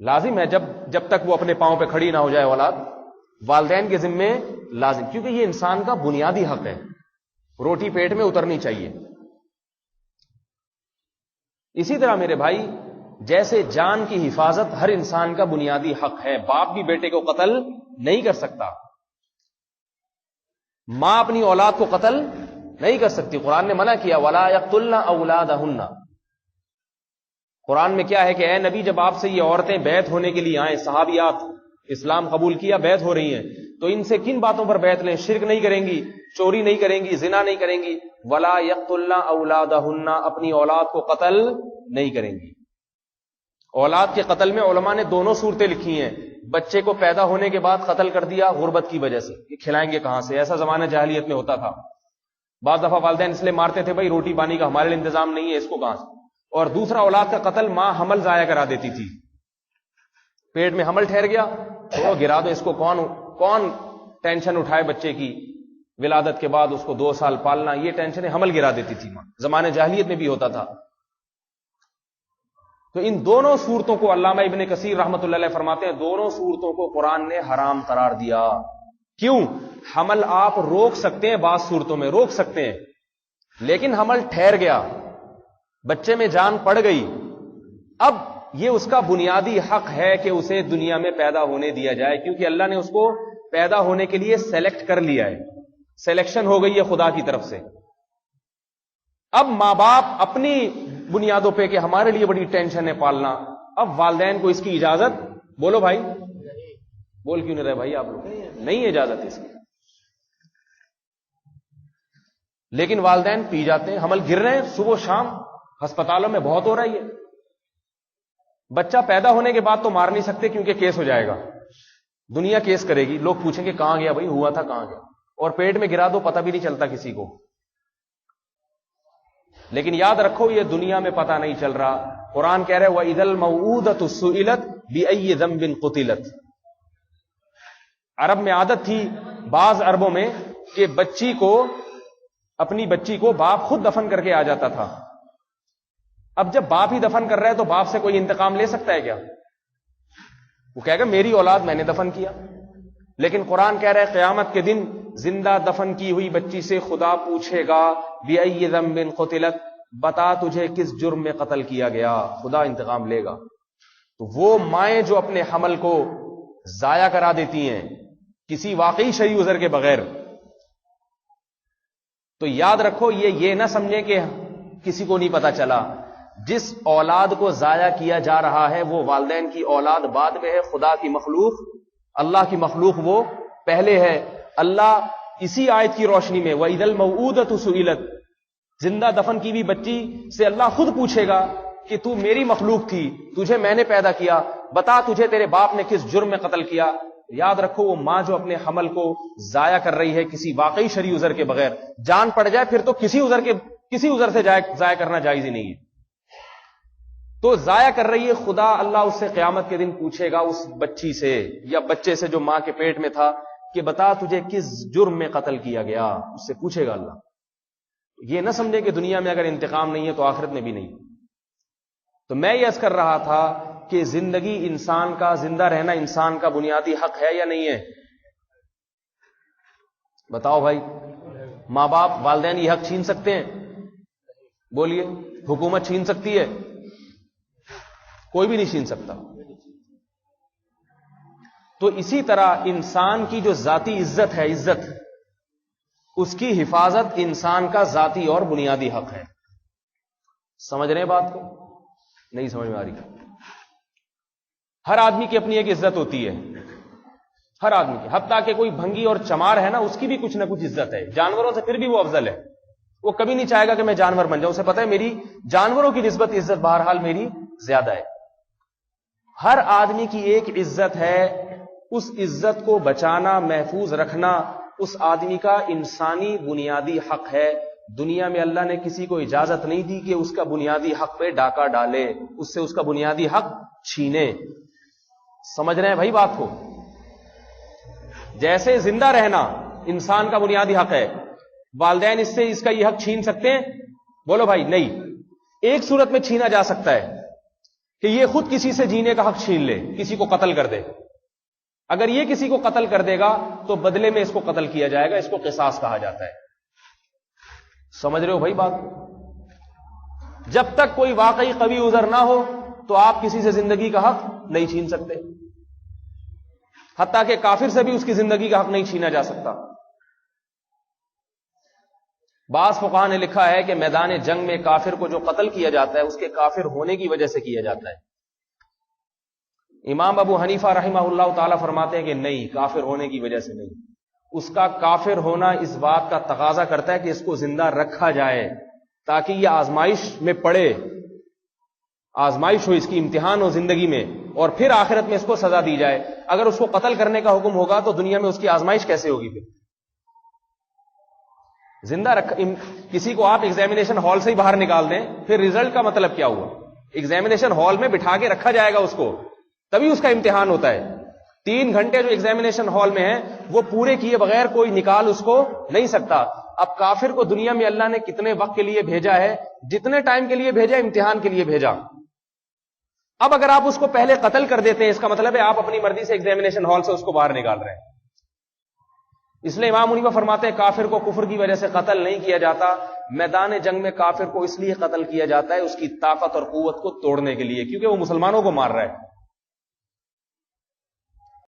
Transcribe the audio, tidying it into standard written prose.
لازم ہے جب تک وہ اپنے پاؤں پہ کھڑی نہ ہو جائے اولاد، والدین کے ذمے لازم، کیونکہ یہ انسان کا بنیادی حق ہے، روٹی پیٹ میں اترنی چاہیے۔ اسی طرح میرے بھائی، جیسے جان کی حفاظت ہر انسان کا بنیادی حق ہے، باپ بھی بیٹے کو قتل نہیں کر سکتا، ماں اپنی اولاد کو قتل نہیں کر سکتی، قرآن نے منع کیا وَلَا يَقْتُلْنَ أَوْلَادَهُنَّ۔ قرآن میں کیا ہے کہ اے نبی، جب آپ سے یہ عورتیں بیعت ہونے کے لیے آئیں، صحابیات اسلام قبول کیا، بیعت ہو رہی ہیں، تو ان سے کن باتوں پر بیعت لیں؟ شرک نہیں کریں گی، چوری نہیں کریں گی، زنا نہیں کریں گی، وَلَا يَقْتُلْنَ أَوْلَادَهُنَّ، اپنی اولاد کو قتل نہیں کریں گی۔ اولاد کے قتل میں علماء نے دونوں صورتیں لکھی ہیں، بچے کو پیدا ہونے کے بعد قتل کر دیا غربت کی وجہ سے، یہ کھلائیں گے کہاں سے، ایسا زمانہ جاہلیت میں ہوتا تھا، بعض دفعہ والدین اس لیے مارتے تھے بھائی روٹی پانی کا ہمارے لیے انتظام نہیں ہے، اس کو کہاں سے۔ اور دوسرا اولاد کا قتل، ماں حمل ضائع کرا دیتی تھی، پیٹ میں حمل ٹھہر گیا تو گرا دو، اس کو کون ٹینشن اٹھائے بچے کی، ولادت کے بعد اس کو 2 سال پالنا، یہ ٹینشن حمل گرا دیتی تھی ماں، زمانے جاہلیت میں بھی ہوتا تھا۔ تو ان دونوں صورتوں کو علامہ ابن کثیر رحمۃ اللہ علیہ فرماتے ہیں، دونوں صورتوں کو قرآن نے حرام قرار دیا۔ کیوں؟ حمل آپ روک سکتے ہیں، بعض صورتوں میں روک سکتے ہیں، لیکن حمل ٹھہر گیا، بچے میں جان پڑ گئی، اب یہ اس کا بنیادی حق ہے کہ اسے دنیا میں پیدا ہونے دیا جائے، کیونکہ اللہ نے اس کو پیدا ہونے کے لیے سلیکٹ کر لیا ہے، سلیکشن ہو گئی ہے خدا کی طرف سے۔ اب ماں باپ اپنی بنیادوں پہ کہ ہمارے لیے بڑی ٹینشن ہے پالنا، اب والدین کو اس کی اجازت، بولو بھائی، بول کیوں نہیں رہے بھائی آپ لوگ، نہیں اجازت اس کی، لیکن والدین پی جاتے ہیں، حمل گر رہے ہیں صبح شام، ہسپتالوں میں بہت ہو رہا ہے یہ۔ بچہ پیدا ہونے کے بعد تو مار نہیں سکتے کیونکہ کیس ہو جائے گا، دنیا کیس کرے گی، لوگ پوچھیں گے کہاں گیا بھائی، ہوا تھا کہاں گیا، اور پیٹ میں گرا دو پتہ بھی نہیں چلتا کسی کو۔ لیکن یاد رکھو یہ دنیا میں پتہ نہیں چل رہا، قرآن کہہ رہے وَإِذَا الْمَوْءُودَةُ سُئِلَتْ بِأَيِّ ذَنبٍ قُتِلَتْ۔ عرب میں عادت تھی، بعض عربوں میں، کہ اپنی بچی کو باپ خود دفن کر کے آ جاتا تھا۔ اب جب باپ ہی دفن کر رہا ہے تو باپ سے کوئی انتقام لے سکتا ہے کیا؟ وہ کہے گا میری اولاد میں نے دفن کیا۔ لیکن قرآن کہہ رہا ہے قیامت کے دن زندہ دفن کی ہوئی بچی سے خدا پوچھے گا بِأَيِّ ذَنبٍ قُتِلَتْ، بتا تجھے کس جرم میں قتل کیا گیا، خدا انتقام لے گا۔ تو وہ مائیں جو اپنے حمل کو ضائع کرا دیتی ہیں کسی واقعی شرعی عذر کے بغیر، تو یاد رکھو یہ نہ سمجھیں کہ کسی کو نہیں پتا چلا، جس اولاد کو ضائع کیا جا رہا ہے وہ والدین کی اولاد بعد میں ہے، خدا کی مخلوق، اللہ کی مخلوق وہ پہلے ہے۔ اللہ اسی آیت کی روشنی میں وَإِذَا الْمَوْءُودَةُ سُئِلَتْ، زندہ دفن کی بھی بچی سے اللہ خود پوچھے گا کہ تو میری مخلوق تھی، تجھے میں نے پیدا کیا، بتا تجھے تیرے باپ نے کس جرم میں قتل کیا۔ یاد رکھو وہ ماں جو اپنے حمل کو ضائع کر رہی ہے کسی واقعی شرعی عذر کے بغیر، جان پڑ جائے پھر تو کسی عذر سے ضائع کرنا جائز ہی نہیں ہے، تو ضائع کر رہی ہے، خدا اللہ اس سے قیامت کے دن پوچھے گا، اس بچی سے یا بچے سے جو ماں کے پیٹ میں تھا، کہ بتا تجھے کس جرم میں قتل کیا گیا، اس سے پوچھے گا اللہ۔ یہ نہ سمجھے کہ دنیا میں اگر انتقام نہیں ہے تو آخرت میں بھی نہیں۔ تو میں یہ عرض کر رہا تھا کہ زندگی انسان کا، زندہ رہنا انسان کا بنیادی حق ہے یا نہیں ہے؟ بتاؤ بھائی، ماں باپ والدین یہ حق چھین سکتے ہیں؟ بولیے، حکومت چھین سکتی ہے؟ کوئی بھی نہیں چھین سکتا۔ تو اسی طرح انسان کی جو ذاتی عزت ہے، عزت، اس کی حفاظت انسان کا ذاتی اور بنیادی حق ہے۔ سمجھ رہے ہیں بات کو؟ نہیں سمجھ میں آ رہی؟ ہر آدمی کی اپنی ایک عزت ہوتی ہے، ہر آدمی کی، حتیٰ کہ کوئی بھنگی اور چمار ہے نا، اس کی بھی کچھ نہ کچھ عزت ہے، جانوروں سے پھر بھی وہ افضل ہے، وہ کبھی نہیں چاہے گا کہ میں جانور بن جاؤں، اسے پتہ ہے میری جانوروں کی نسبت عزت بہرحال میری زیادہ ہے۔ ہر آدمی کی ایک عزت ہے، اس عزت کو بچانا، محفوظ رکھنا اس آدمی کا انسانی بنیادی حق ہے۔ دنیا میں اللہ نے کسی کو اجازت نہیں دی کہ اس کا بنیادی حق پہ ڈاکہ ڈالے، اس سے اس کا بنیادی حق چھینے۔ سمجھ رہے ہیں بھائی بات کو؟ جیسے زندہ رہنا انسان کا بنیادی حق ہے، والدین اس کا یہ حق چھین سکتے ہیں؟ بولو بھائی، نہیں۔ ایک صورت میں چھینا جا سکتا ہے کہ یہ خود کسی سے جینے کا حق چھین لے، کسی کو قتل کر دے. اگر یہ کسی کو قتل کر دے گا تو بدلے میں اس کو قتل کیا جائے گا، اس کو قصاص کہا جاتا ہے. سمجھ رہے ہو بھائی بات؟ جب تک کوئی واقعی قوی عذر نہ ہو تو آپ کسی سے زندگی کا حق نہیں چھین سکتے، حتیٰ کہ کافر سے بھی اس کی زندگی کا حق نہیں چھینا جا سکتا. بعض فقہاء نے لکھا ہے کہ میدان جنگ میں کافر کو جو قتل کیا جاتا ہے اس کے کافر ہونے کی وجہ سے کیا جاتا ہے. امام ابو حنیفہ رحمہ اللہ تعالی فرماتے ہیں کہ نہیں، کافر ہونے کی وجہ سے نہیں، اس کا کافر ہونا اس بات کا تقاضا کرتا ہے کہ اس کو زندہ رکھا جائے تاکہ یہ آزمائش میں پڑے، آزمائش ہو، اس کی امتحان ہو زندگی میں، اور پھر آخرت میں اس کو سزا دی جائے. اگر اس کو قتل کرنے کا حکم ہوگا تو دنیا میں اس کی آزمائش کیسے ہوگی؟ پھر زندہ کسی کو آپ ایگزامینیشن ہال سے ہی باہر نکال دیں، پھر ریزلٹ کا مطلب کیا ہوا؟ ایگزامینیشن ہال میں بٹھا کے رکھا جائے گا اس کو، تبھی اس کا امتحان ہوتا ہے. 3 گھنٹے جو ایگزامینیشن ہال میں ہیں وہ پورے کیے بغیر کوئی نکال اس کو نہیں سکتا. اب کافر کو دنیا میں اللہ نے کتنے وقت کے لیے بھیجا ہے؟ جتنے ٹائم کے لیے بھیجا، امتحان کے لیے بھیجا. اب اگر آپ اس کو پہلے قتل کر دیتے ہیں، اس کا مطلب ہے آپ اپنی مرضی سے ایگزامینیشن ہال سے اس کو باہر نکال رہے ہیں. اس لیے امام حنیفہ فرماتے ہیں کافر کو کفر کی وجہ سے قتل نہیں کیا جاتا، میدان جنگ میں کافر کو اس لیے قتل کیا جاتا ہے اس کی طاقت اور قوت کو توڑنے کے لیے، کیونکہ وہ مسلمانوں کو مار رہا ہے.